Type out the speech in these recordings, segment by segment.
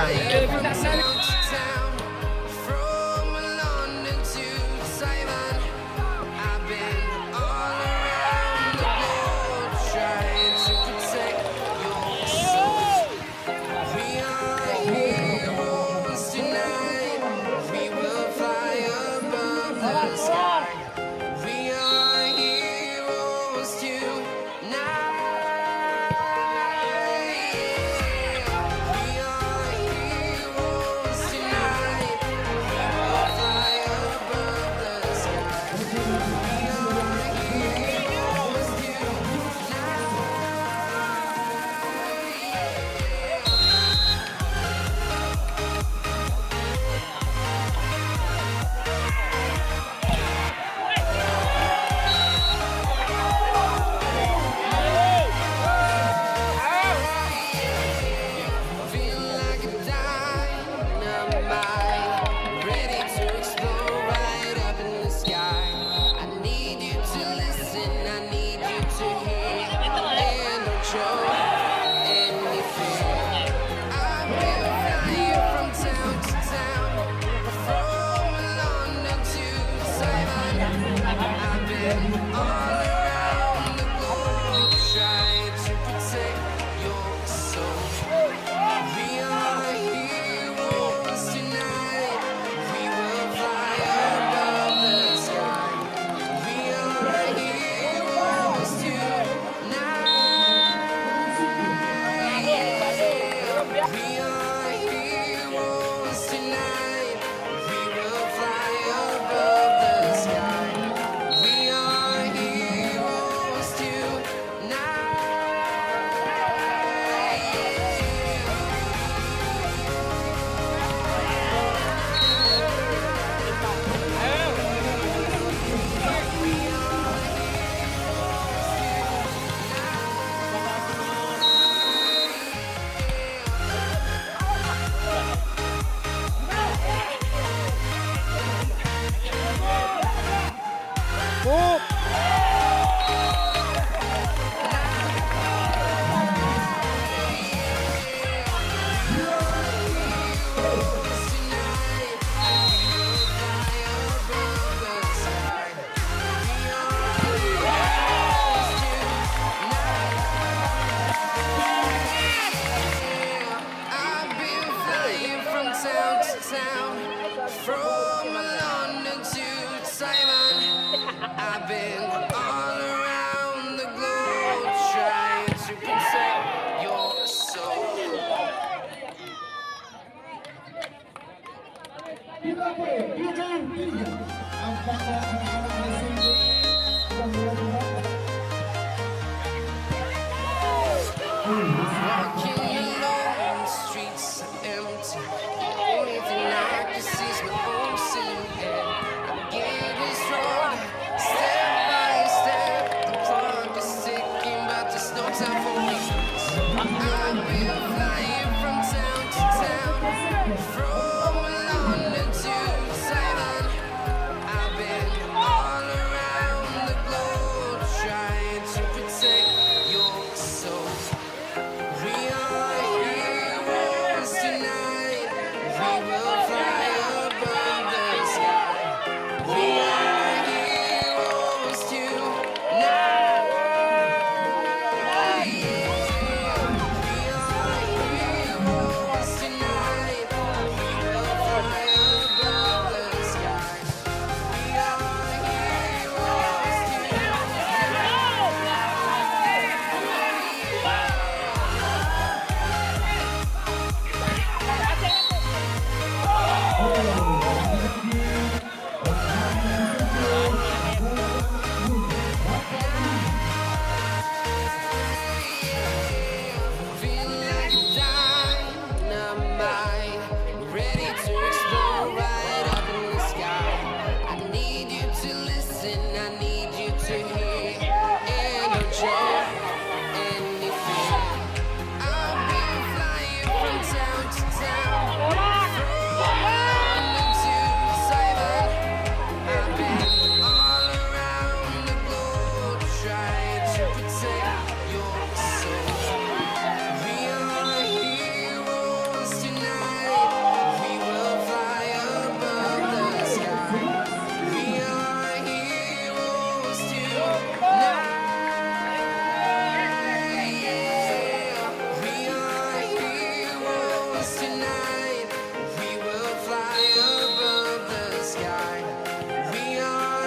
flying from town to town, from London to Taiwan. I've been all around the globe trying to protect your soul. We are heroes tonight. We will fly above the sky. We are heroes tonight. From London to Taiwan, I've been all around the globe trying to protect your soul. Walking alone, the streets are empty. The only thing I can see is my own silhouette. I'm getting stronger, step by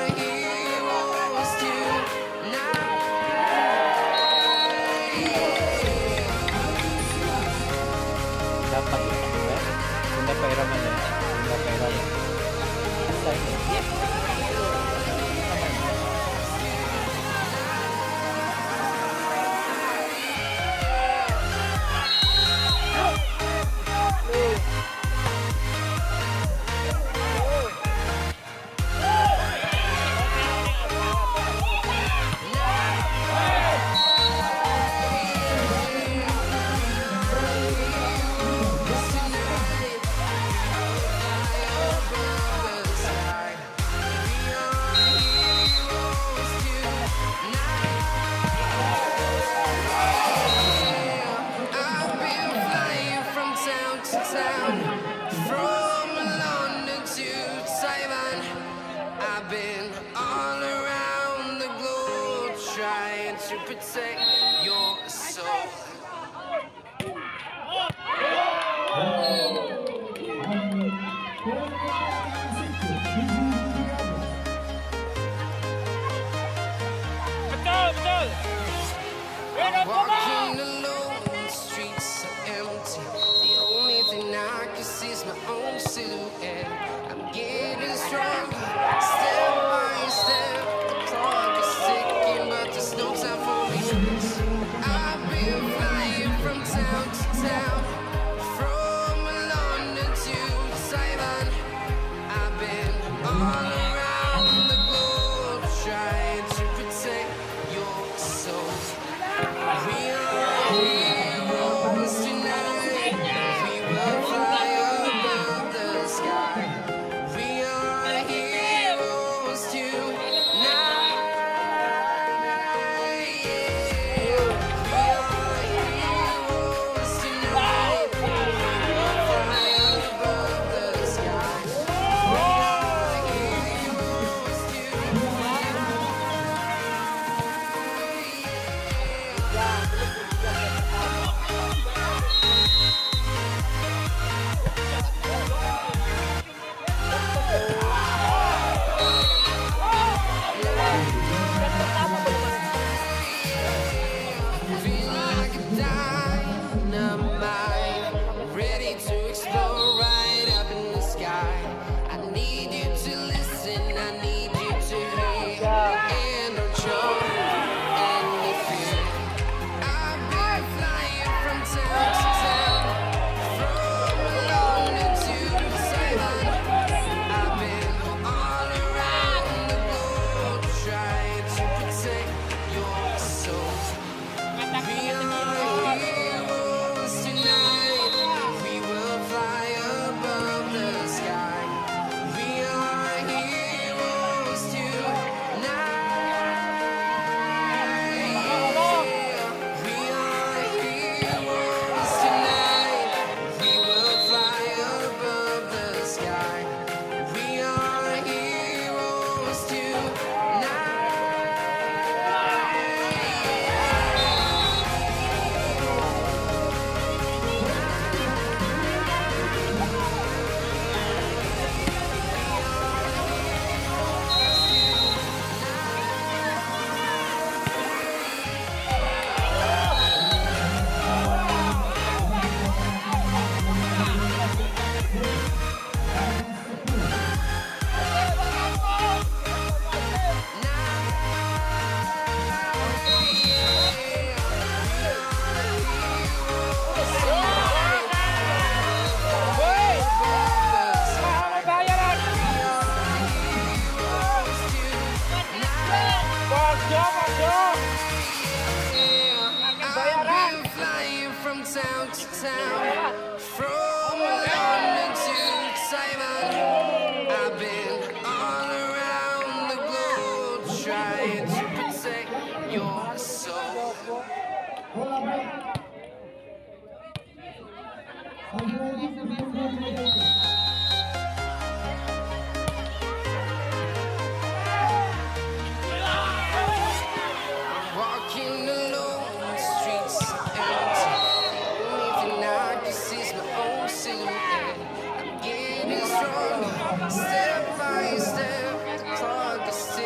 are heroes tonight. Dapat hindi pa iraman yan. Hindi pa iraman. Basta hindi. From London to Taiwan, I've been all around the globe trying to protect your soul. Walking alone, the streets are empty. The only thing I can see is my own silhouette. I'm getting stronger, step by step. The clock is ticking, but there's no time for me. I've been flying from town to town, from London to Taiwan. I've been all around the globe trying to protect your soul. We are heroes tonight. We will fly above the sky. We are heroes tonight. Yeah. We are heroes tonight. We will fly above the sky. We are heroes tonight. Feel like a dynamite, ready to explode right up in the sky. I need you to listen, I need you to hear, and don't show any fear. I've been flying from town to town, from London to Taiwan. I've been all around the globe trying to protect your soul. We are heroes tonight. We will fly above the sky. We are heroes tonight. We are heroes tonight. We will fly above the sky. We are heroes tonight. I've been flying from town to town, from London to Taiwan. I've been all around the globe trying to protect your soul. Walking alone, the streets are empty. The only thing I can see is my own silhouette. I'm getting stronger, step by step. The clock is ticking.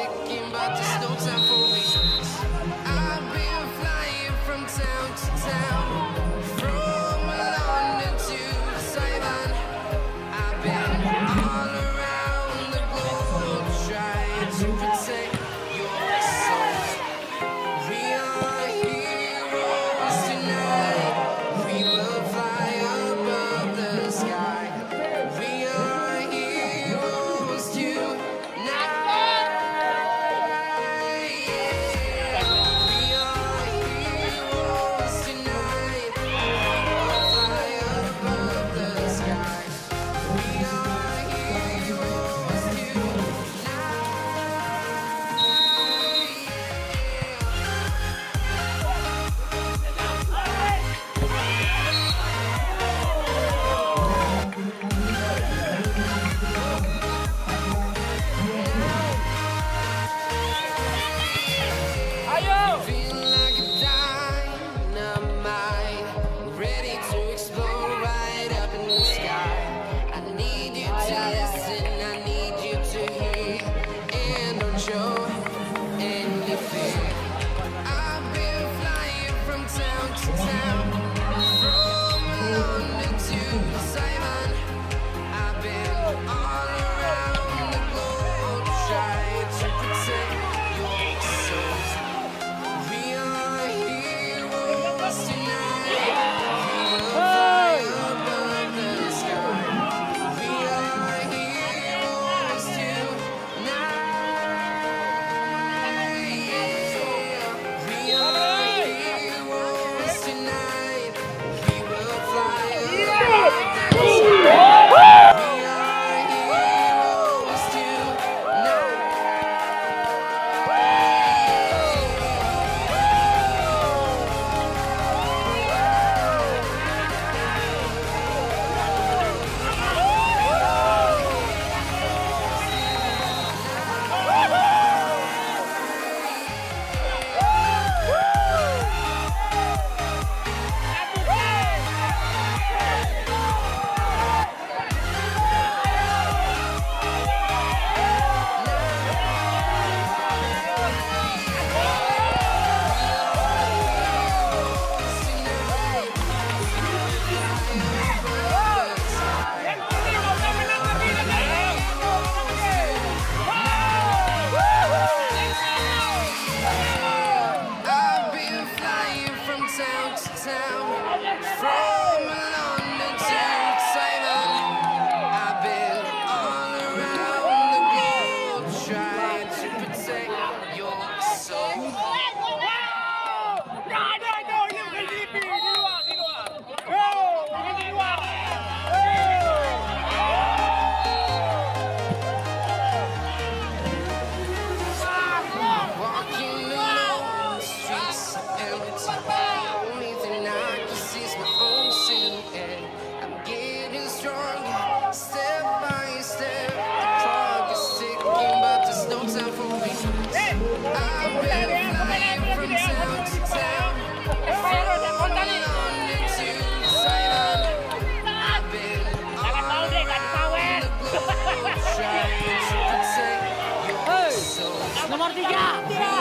Nomor 3.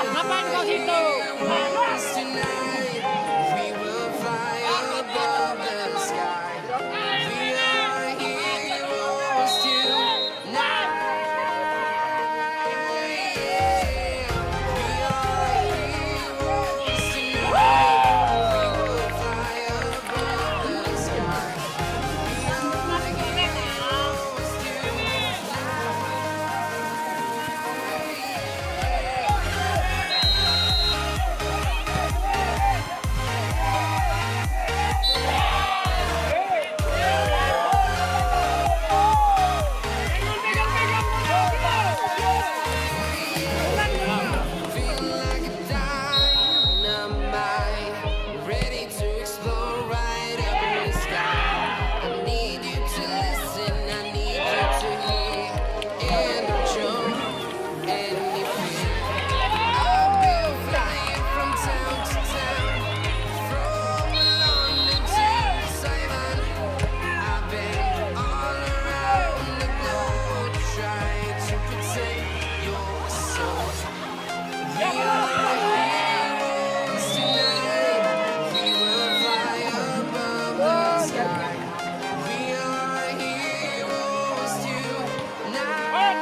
Ngapain kau situ? Tonight, we will fly above the sky. We are heroes tonight. We are heroes tonight. We will fly above the sky. We are heroes feel like a dynamite, ready to explode right up in the sky. I need you to listen, I need you to hear, and don't show any fear. I've been flying from town to town, from London to Taiwan. I've been all around the globe trying to protect your soul. We are heroes tonight. We will fly above the sky. We are heroes tonight.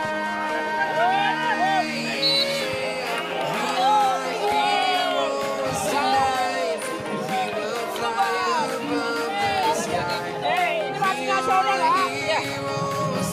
We are heroes tonight. We will fly above the sky. We are heroes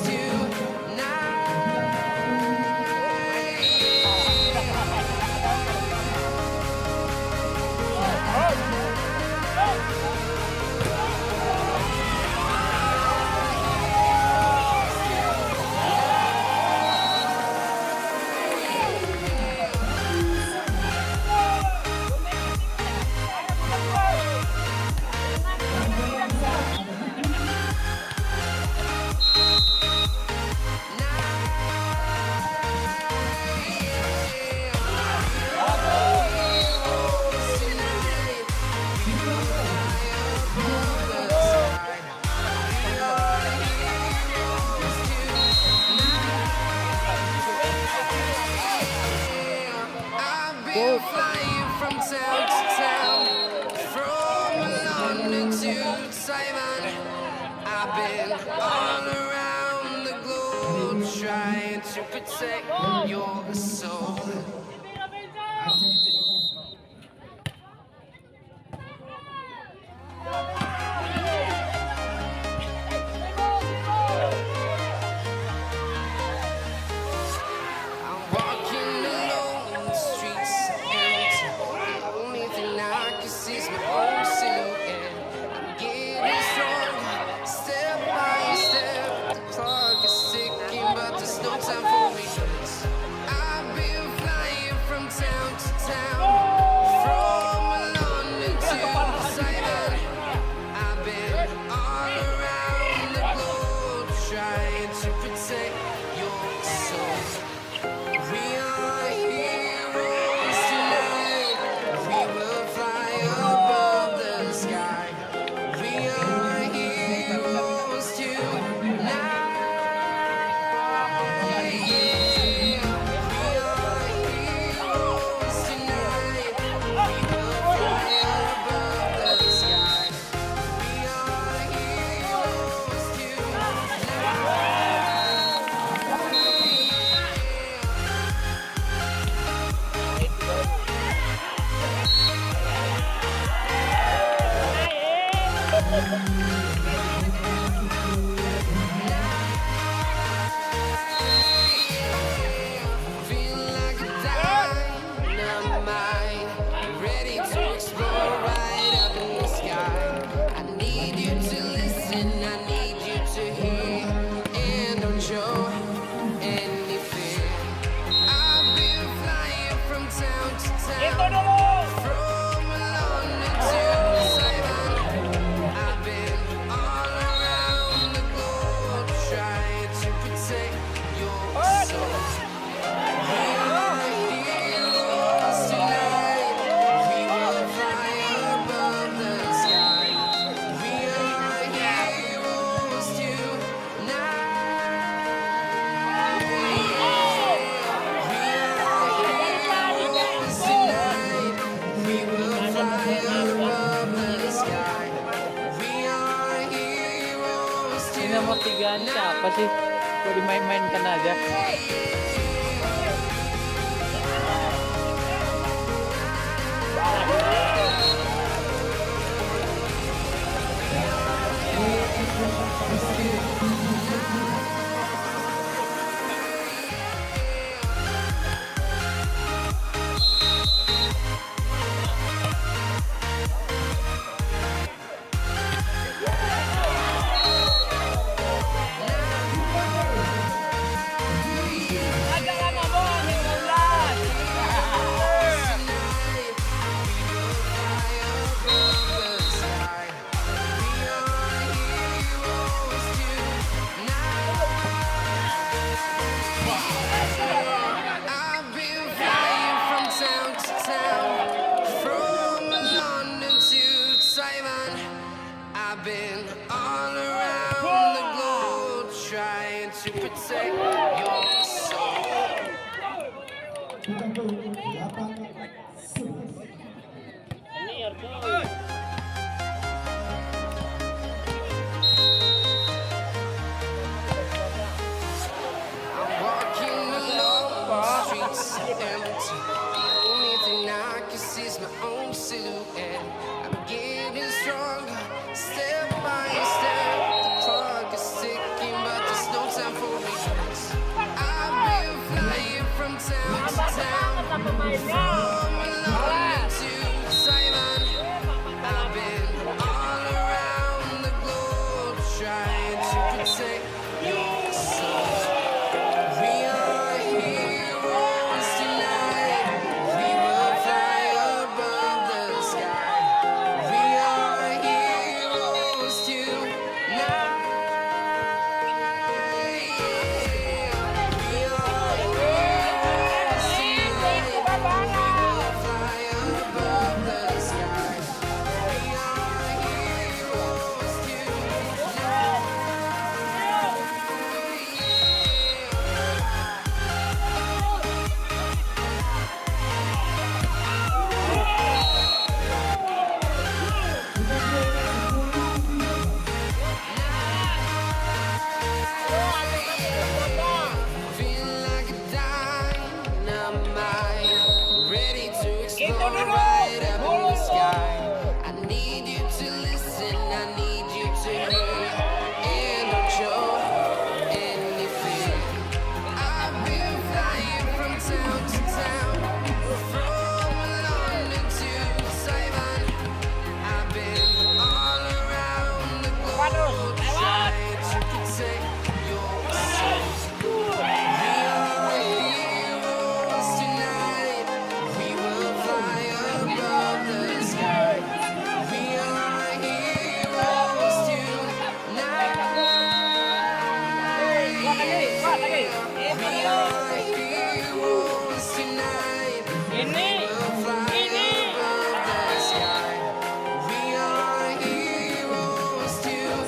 I've been flying from town to town, from London to Taiwan. I've been all around the globe trying to protect your soul. I'm walking alone, the streets are empty. The only thing I can see is my own silhouette. I'm getting stronger, step by step. The clock is ticking, but there's no time for me. I've been flying from town to town, from London to Taiwan. I've been all around the globe trying to protect your soul. We are heroes tonight. We will fly above the sky. We are heroes tonight. We are heroes tonight. tigaan siapa sih? Kok dimain-mainkan aja? I've been all around the globe trying to protect your soul. I'm walking alone, the streets are empty. The only thing I can see is my own silhouette. I'm getting stronger, step by step. The clock is ticking, but there's no time for regrets. I've been flying from town to town, from London to Taiwan. I've been all around the globe trying to protect your soul. We are heroes tonight. We will fly above the sky. We are heroes tonight. We are heroes tonight. We will fly above the sky. We are heroes tonight. Feel like a dynamite, ready to explode right up in the sky. I need you to listen, I need you to hear, and don't show anything. I've been flying from town to town, from London to Taiwan. I've been all around the globe trying to protect your soul. We are heroes tonight. We will fly above the sky. We are heroes tonight. We are heroes tonight. We will fly above the sky. We are heroes tonight.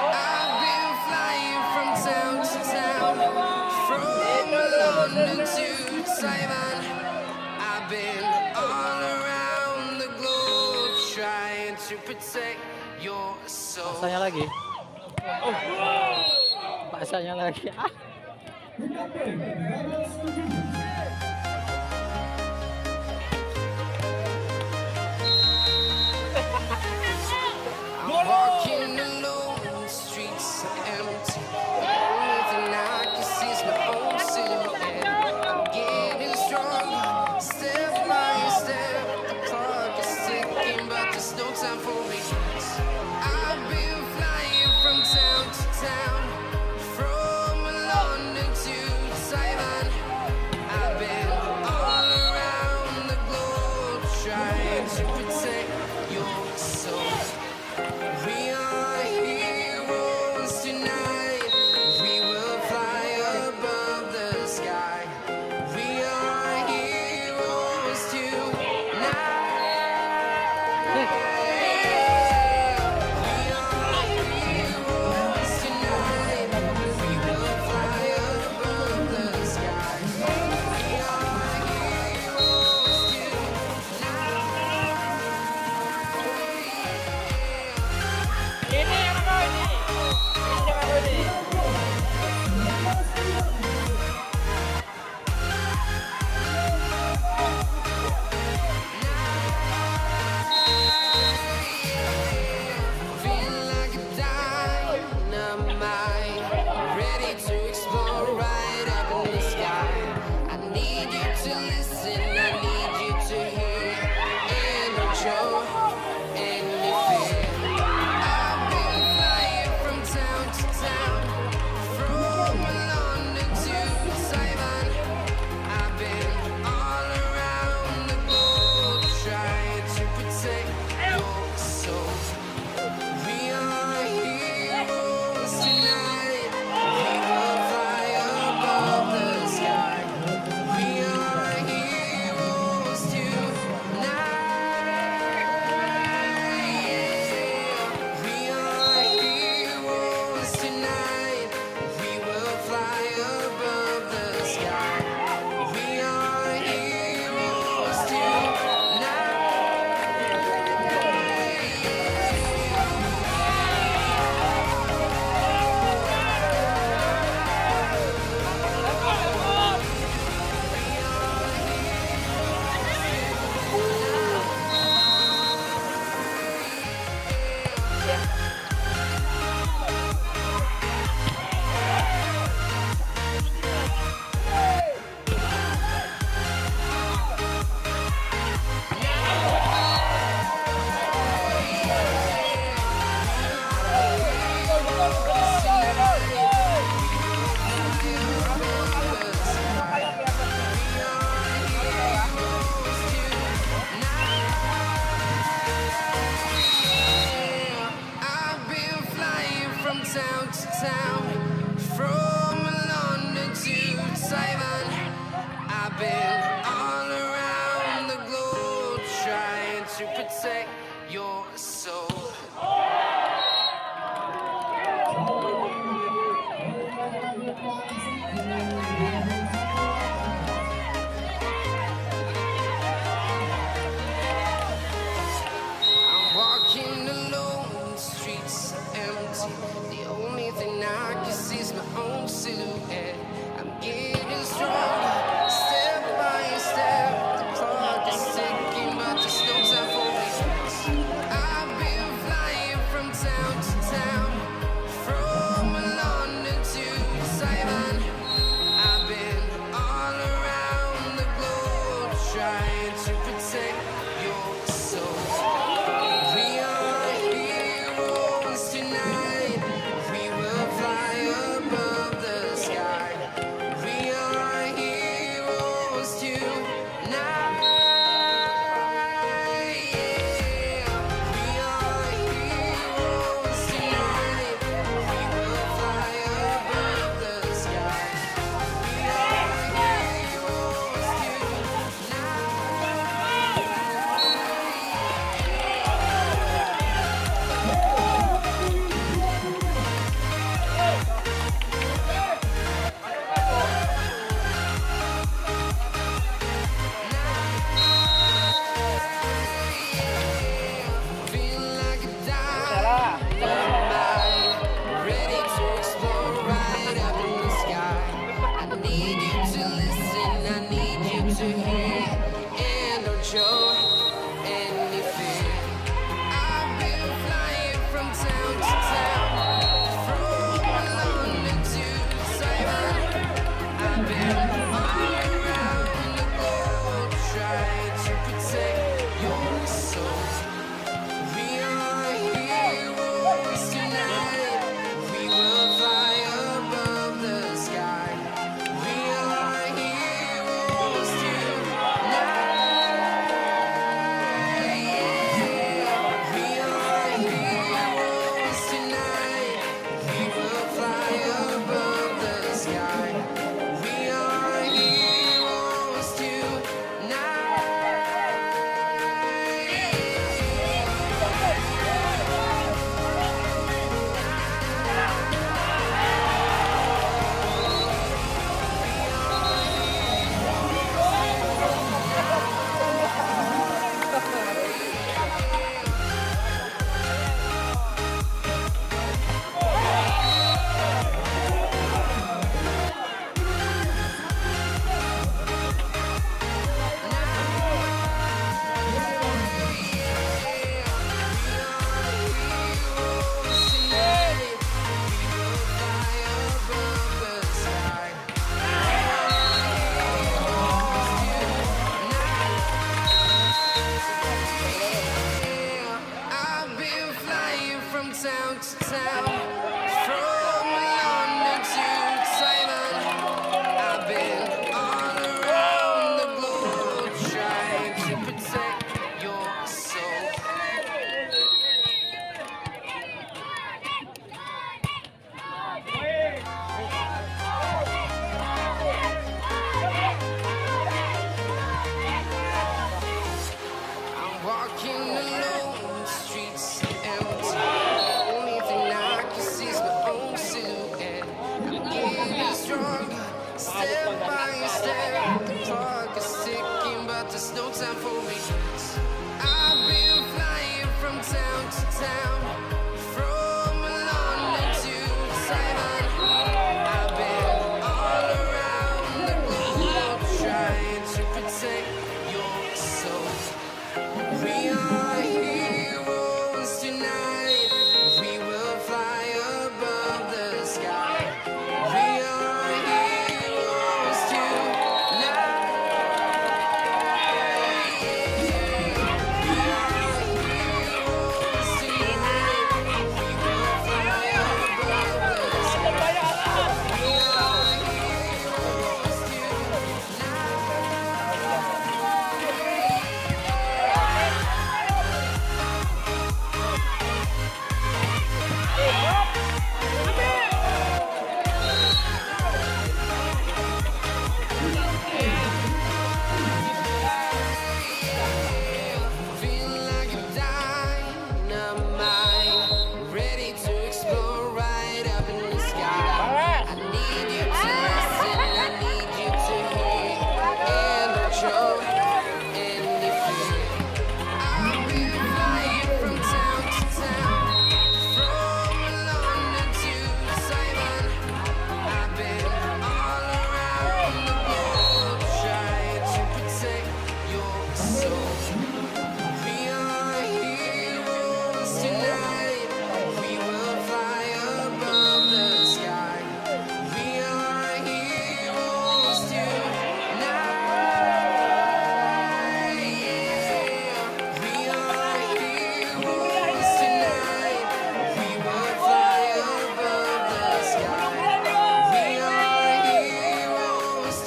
I've been flying from town to town, from London to Taiwan. I've been all around the globe trying to protect your soul. Pasanya lagi. Pasanya lagi. I'm walking alone, the streets are empty. The only thing I can see is my own silhouette. I'm getting stronger, step by step. The clock is ticking, but there's no time for me. time for regrets. I've been flying from town to town, from London to Taiwan. I've been all around the globe trying to protect your soul. We are heroes tonight. We will fly above the sky. We are heroes tonight. We are heroes tonight. We will fly above the sky. We are heroes feel like a dynamite, ready to explore right up in the sky. I need you to listen, I need you to hear, and don't show any fear. I've been flying from town to town, from London to Taiwan. I've been all around the globe trying to protect your soul. We are heroes tonight. We will fly above the sky. We are heroes tonight. We are heroes tonight. We will fly above the sky. We are heroes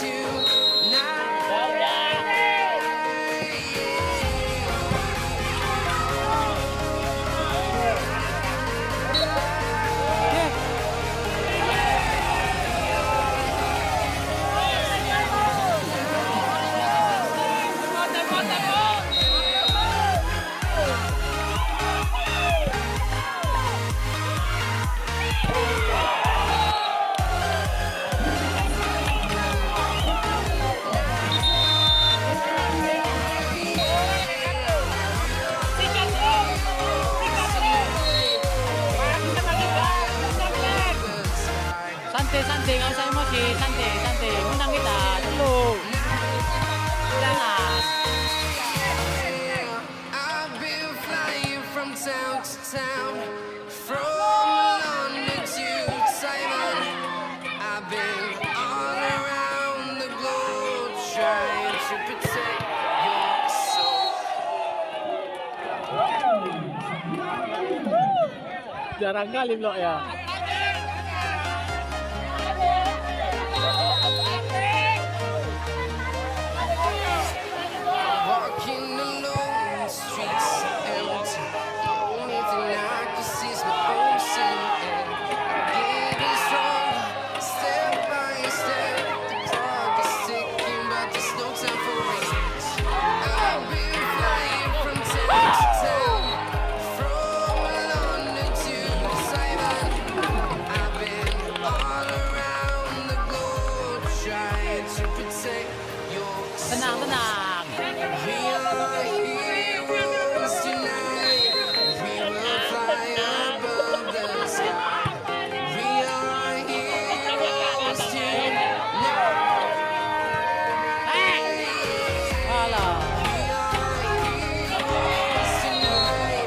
Santai, nggak usah emosi. Santai. Menang kita dulu. Jangan. I've been flying from town to town, from London to Taiwan. I've been all around the globe trying to protect your soul. Jarang kali blok ya. Walking alone, the streets are empty. The only thing I can see is my own silhouette. I'm getting stronger, step by step. The clock is ticking, but there's no time for regrets. I've been flying from town to town, from London to Taiwan. I've been all around the globe trying to protect your soul. Tenang. We are heroes tonight. We will fly above the sky. We are heroes tonight. Alah. We are heroes tonight.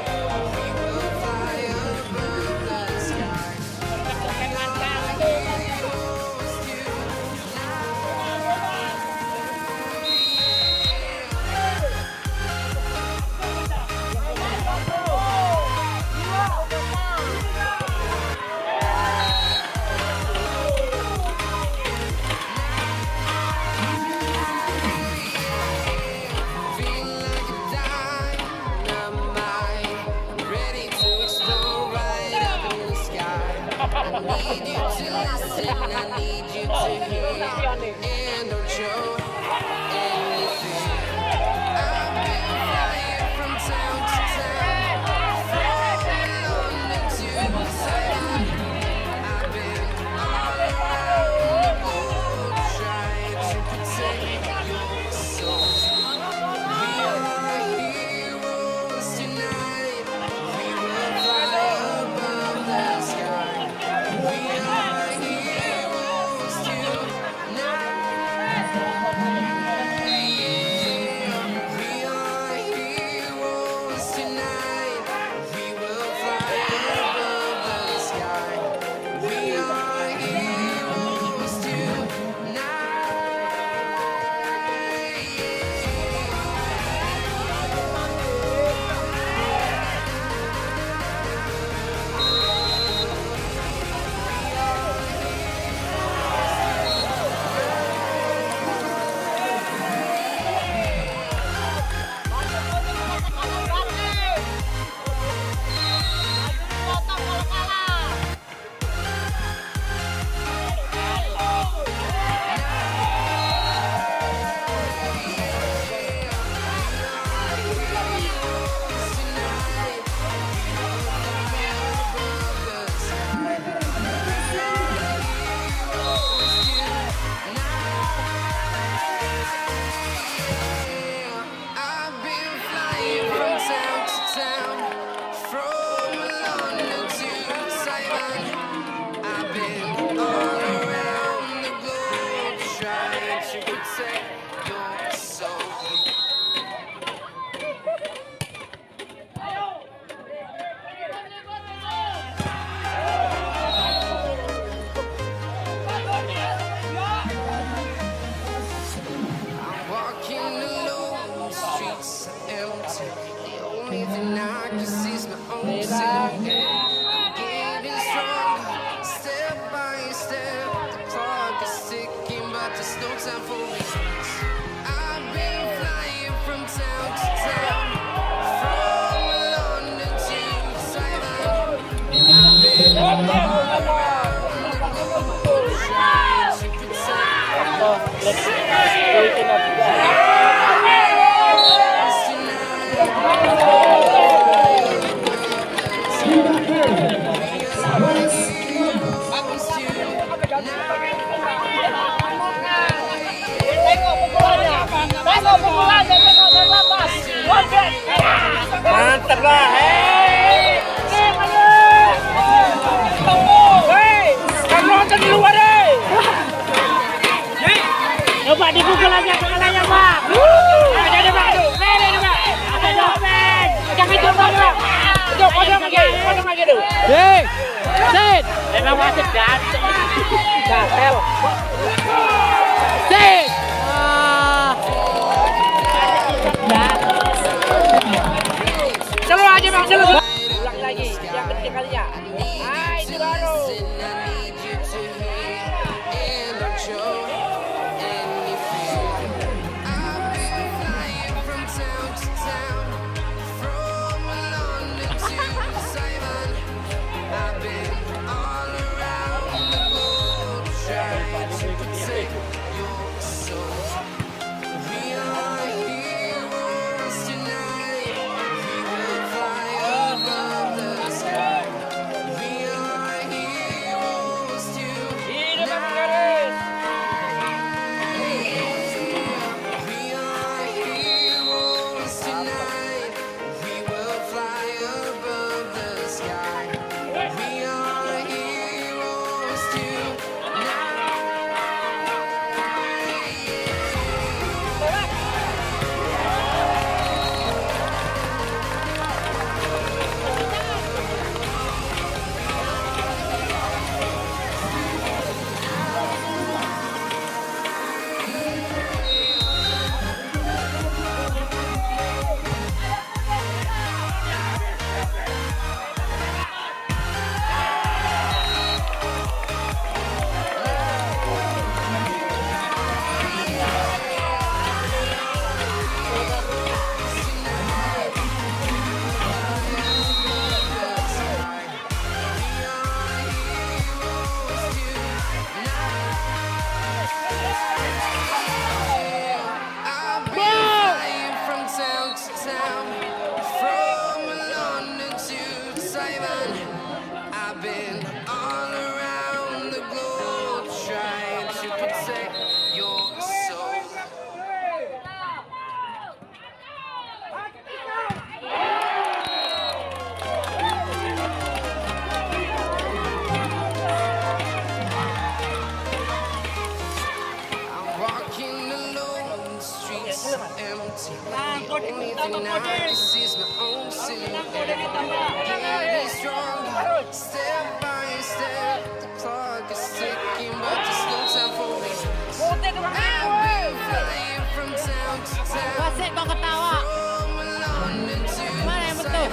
We will fly above the sky. Heroes tonight. to protect your soul. Walking alone, the streets are empty. The only thing I can see is my own silhouette. I'm getting stronger, step by step. The clock is ticking, but there's no time for regrets. I've been flying from town to town, from London to Taiwan. I've been all around the globe, trying to protect. Mantap lah, hei! Kamu nonton di luar deh! Coba dipukul aja kepalanya, Pak! Ada Pak! Ada Pak! Ada Pak! Jangan coba, Pak! Pojok lagi dulu! Hei! Sit! Memang wasit gatel! Sit! Selalu aja Bang, selalu. Ulang lagi, yang ketiga kalinya. Itu baru. Wasit mau ketawa. Mana yang betul?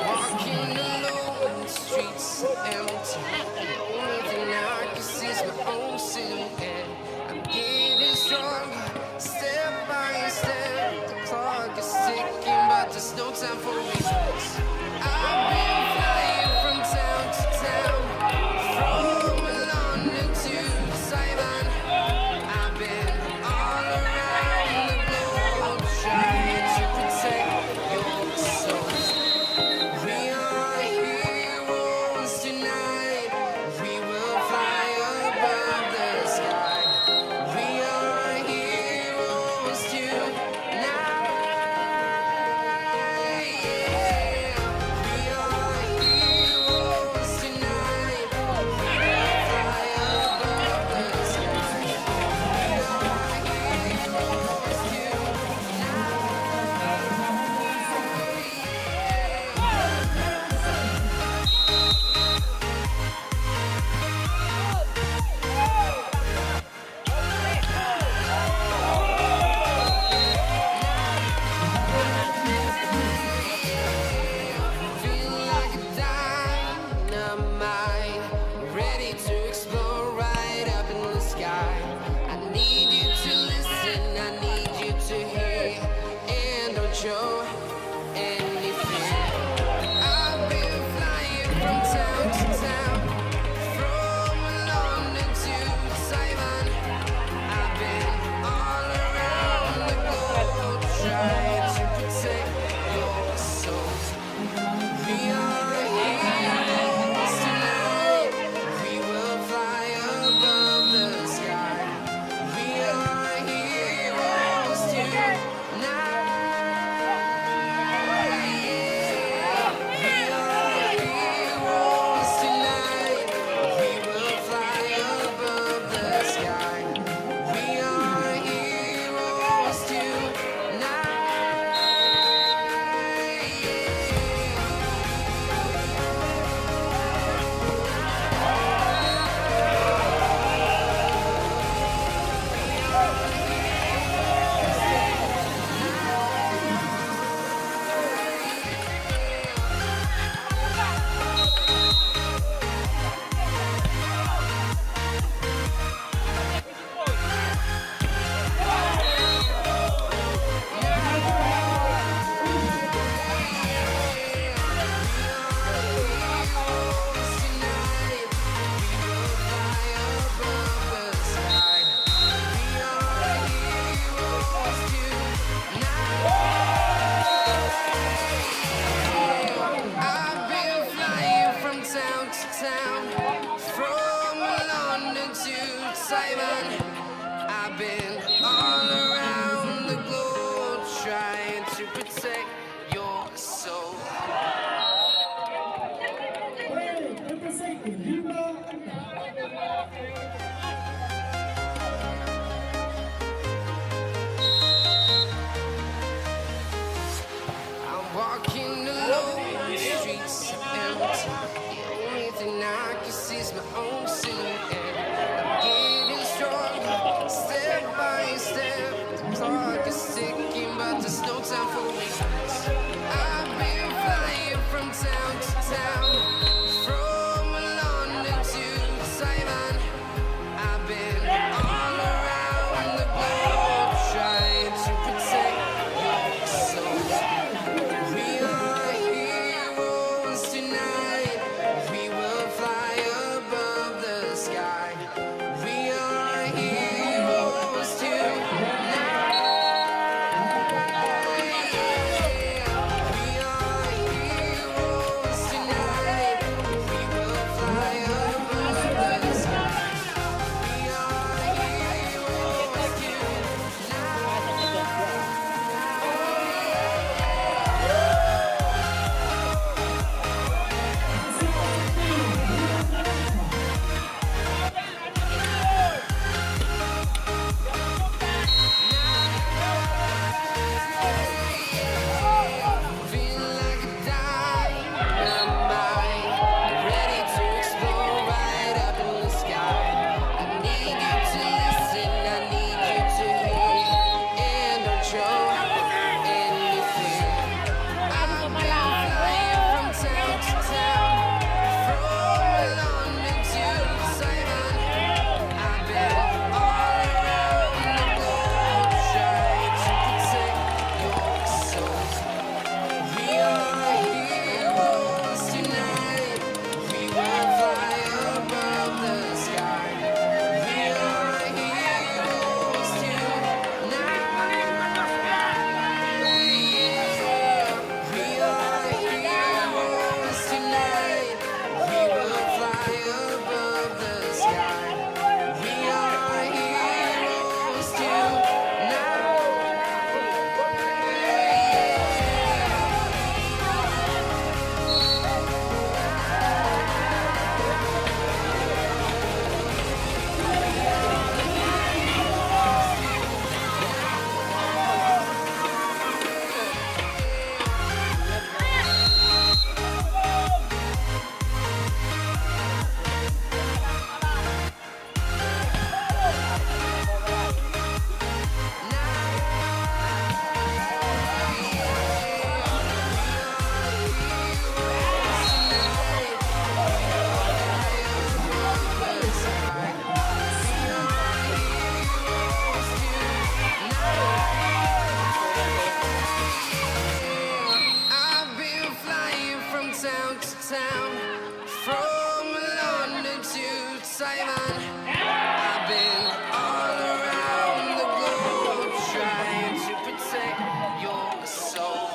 Walking alone, the streets are empty. The only thing I can see is my own silhouette. I'm getting stronger, step by step. The clock is ticking, but there's no time for regrets. I've been flying from town to town, from London to Taiwan. I've been all around the globe, trying to protect your soul. We are heroes tonight. We will fly above the sky. We are heroes tonight. Yeah. We are heroes tonight. We will fly above the sky. We are heroes Feel like a dynamite, ready to explode right up in the sky. I need you to listen, I need you to hear, and don't show any fear. I've been flying from town to town, from London to Taiwan. I've been all around the globe, trying to protect your soul. We are heroes tonight. We will fly above the sky. We are heroes tonight. Yeah. We are heroes tonight. We will fly above the sky. We are heroes tonight. Yeah. I've been flying from town to town, from London to Taiwan. I've been all around the globe, trying to protect your soul. I'm walking alone, the streets are empty. The only thing I can see is my own silhouette. I'm getting stronger, step by step. The clock is ticking, but there's no time for regrets. I've been flying from town to town, from London to Taiwan. Simon. I've been all around the globe trying to protect your soul.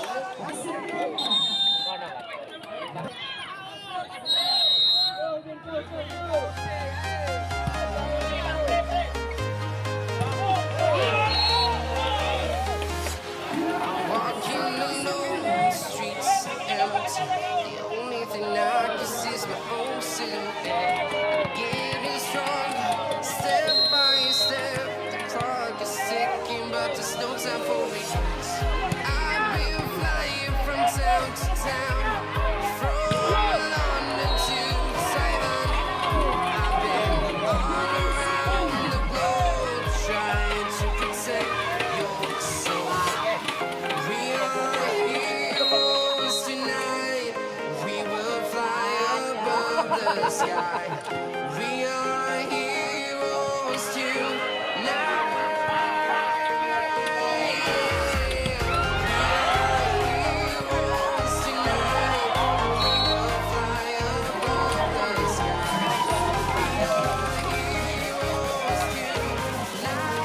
Walking alone, the streets are empty. The only thing I can see is my own silhouette. I'm getting stronger, step by step. The clock is ticking, but there's no time for regrets. I've been flying from town to town, from London to Taiwan. I've been all around the globe trying to protect your soul. We are heroes tonight. We will fly above the sky. We are heroes tonight. Heroes tonight. We will fly above the sky. We are heroes tonight.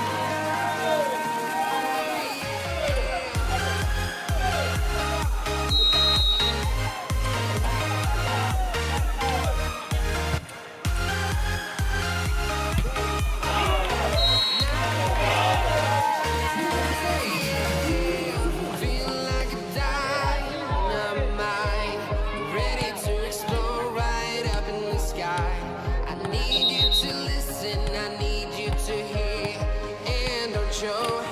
Feel like a dynamite, ready to explode right up in the sky. I need you to listen, I need you to hear, and don't show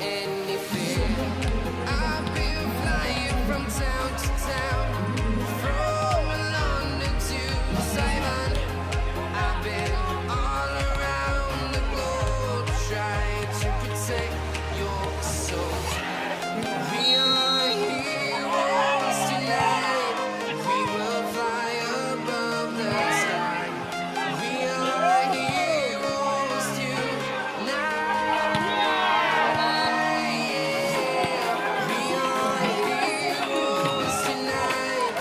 any fear. I've been flying from town to town, from London to Taiwan. I've been all around the globe trying to protect your soul. We are heroes tonight. We will fly above the sky. We are heroes tonight. We are heroes tonight.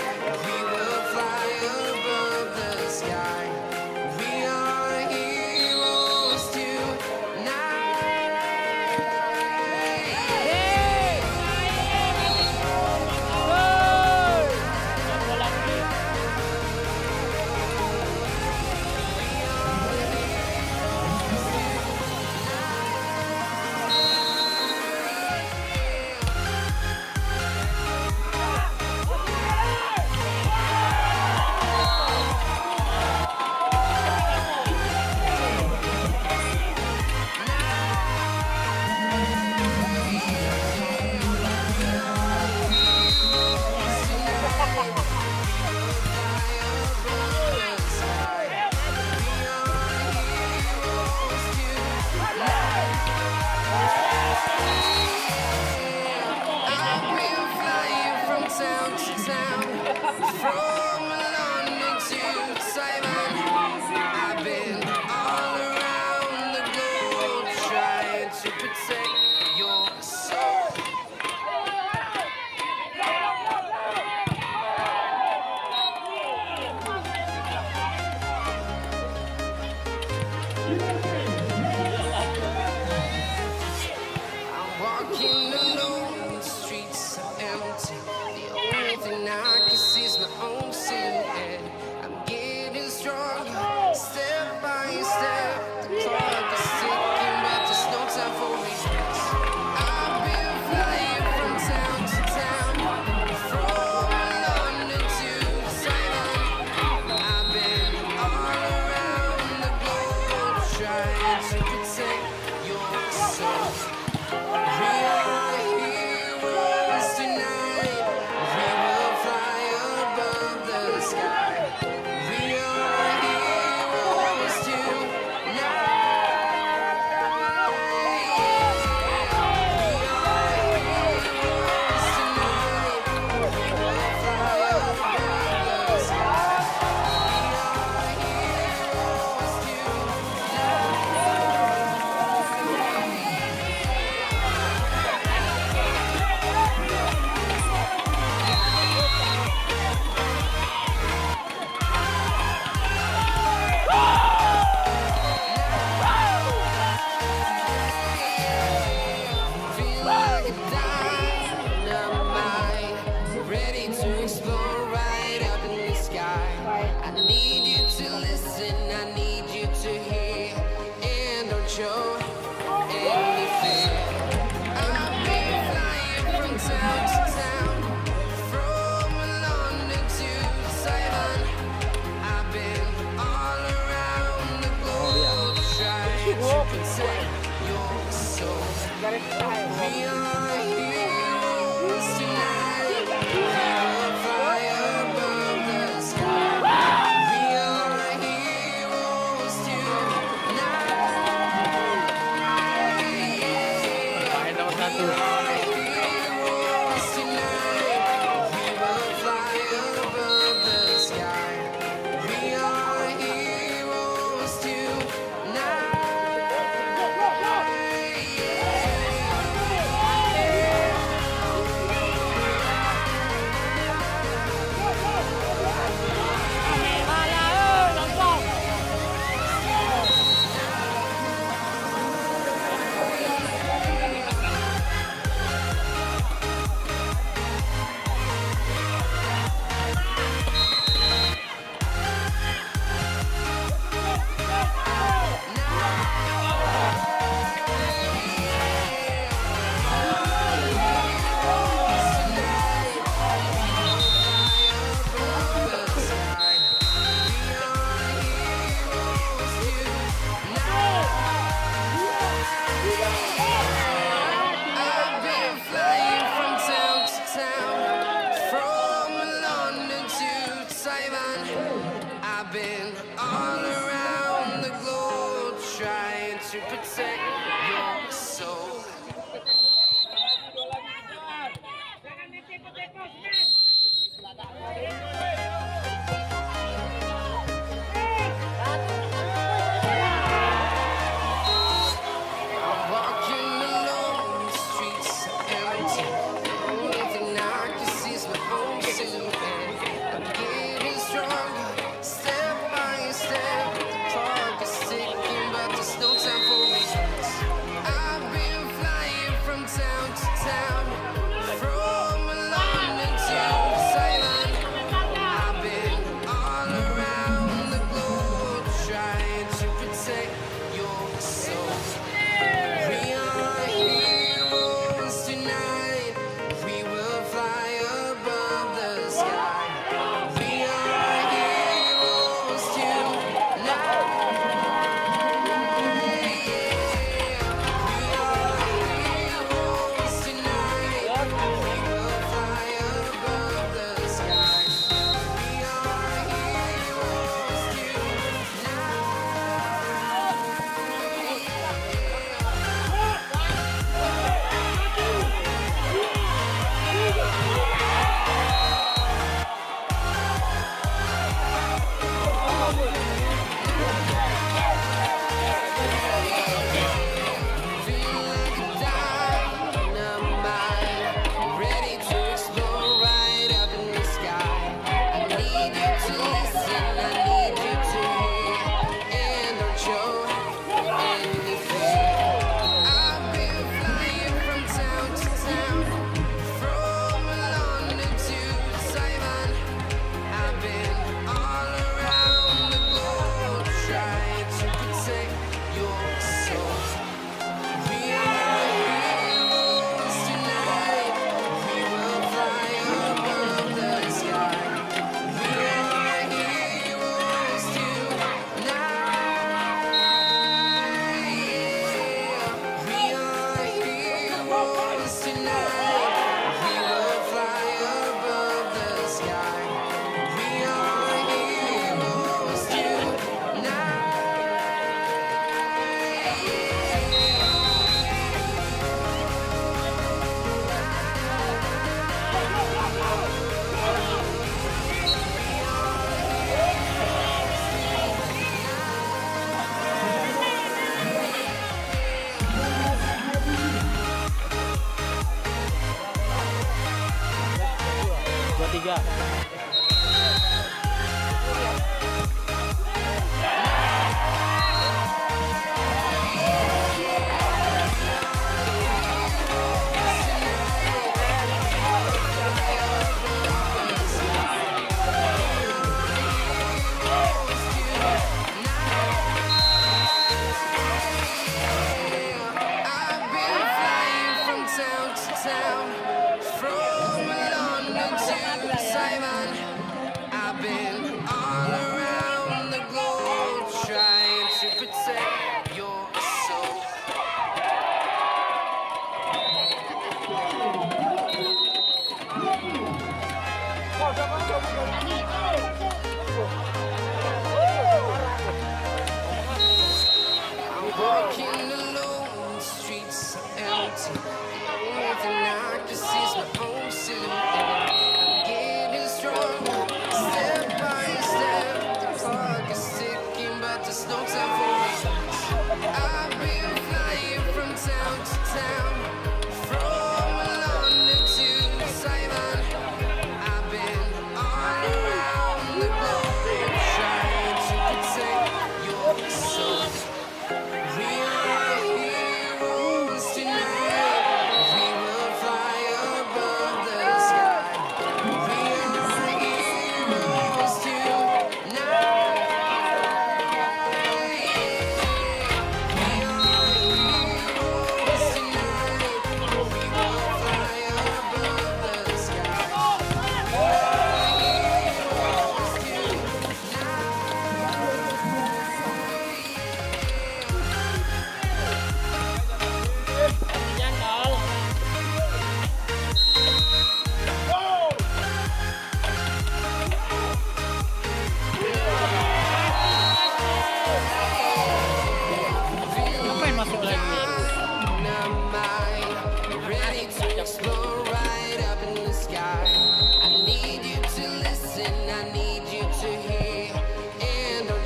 We will fly above the sky. We are heroes I've been flying from town to town, from London to Taiwan. I've been all around the globe trying to protect your soul. I'm walking alone, the streets are empty. The only thing I can see is my own silhouette. I'm getting stronger, step by step. The clock is ticking, but there's no time for regrets. I've been flying from town to town, from London to Taiwan. I've been all around the globe trying show any fear. I've been flying from town to town, from London to Taiwan. I've been all around the globe trying to protect your soul. We are heroes tonight. We will fly above the sky. We are heroes tonight. Bakit ako satu? We are heroes tonight. We will fly above the sky. We are heroes tonight. I've been flying from town to town, from London to Taiwan. I've been all around the globe trying to protect your soul. Walking alone, the streets are empty. The only thing I can see is my own silhouette. I'm getting stronger, step by step. The clock is ticking, but there's no time for regrets.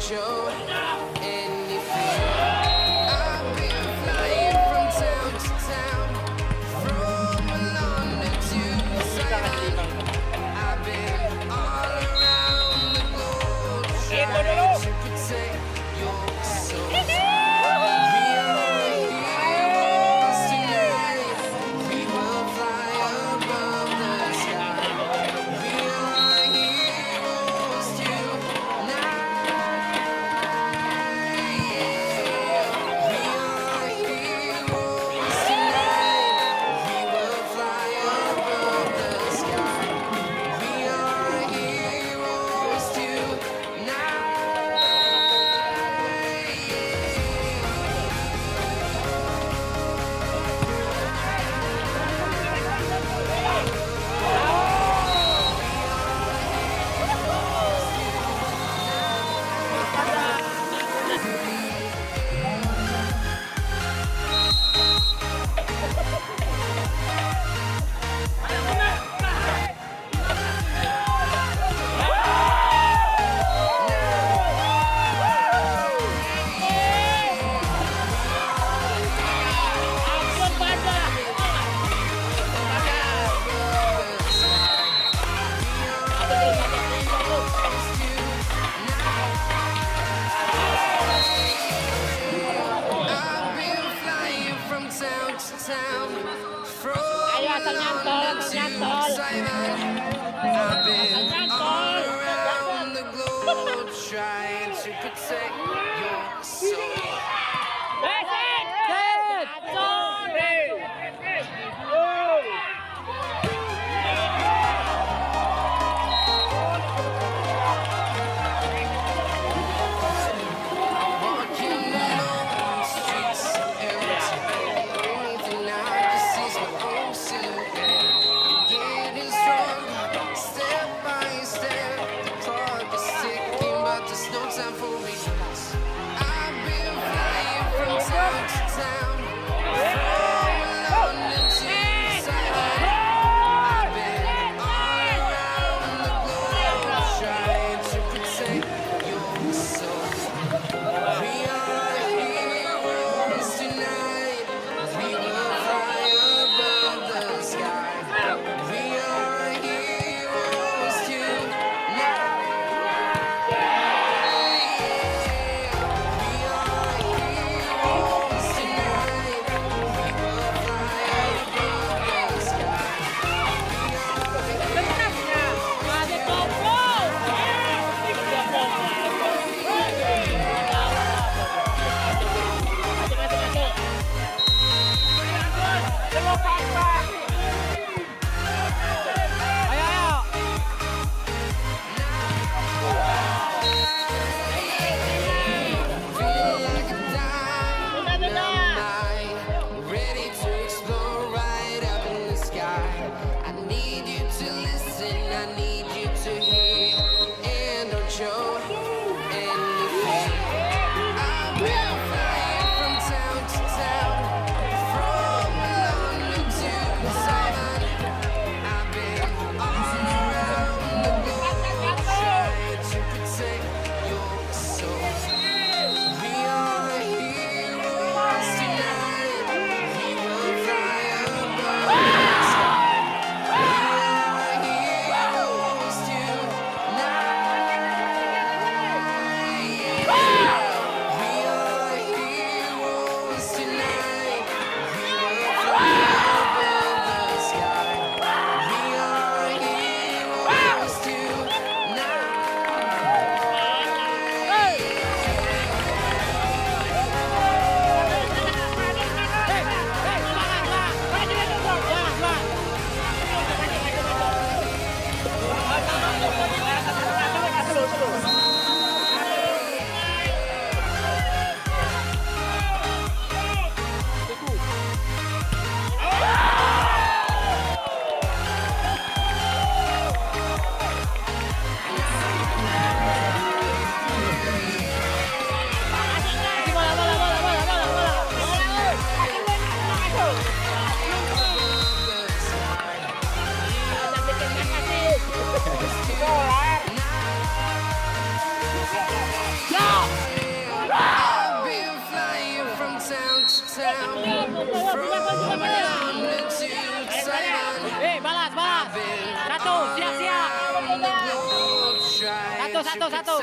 show anything. I've been flying from town to town, from London to Taiwan. I've been all around the globe trying to protect your soul. We are heroes tonight. We will fly above the sky. We are heroes tonight. We are heroes tonight. We will fly above the sky. We are heroes tonight. I've been flying from town to town, from London to Taiwan. I've been all around the globe trying to protect your soul. Walking alone, streets are empty. The only thing I can see is my own silhouette. I'm getting stronger, step by step. The clock is ticking, but there's no time for regrets. I've been flying from town to town, from London to Taiwan. I've been all around the globe trying to protect your soul. We are heroes tonight. We will fly above the sky. We are heroes tonight. We are heroes tonight. We will fly above the sky. Feel like a dynamite, ready to explore right up in the sky. I need you to listen, I need you to hear, and don't show anything. I've been flying from town to town, from London to Taiwan. I've been all around the globe trying to protect your soul. We are heroes tonight. We will fly above the sky. We are heroes tonight. We are heroes tonight. We will fly above the sky. We are heroes Go! Balas. Satu, siap. Satu.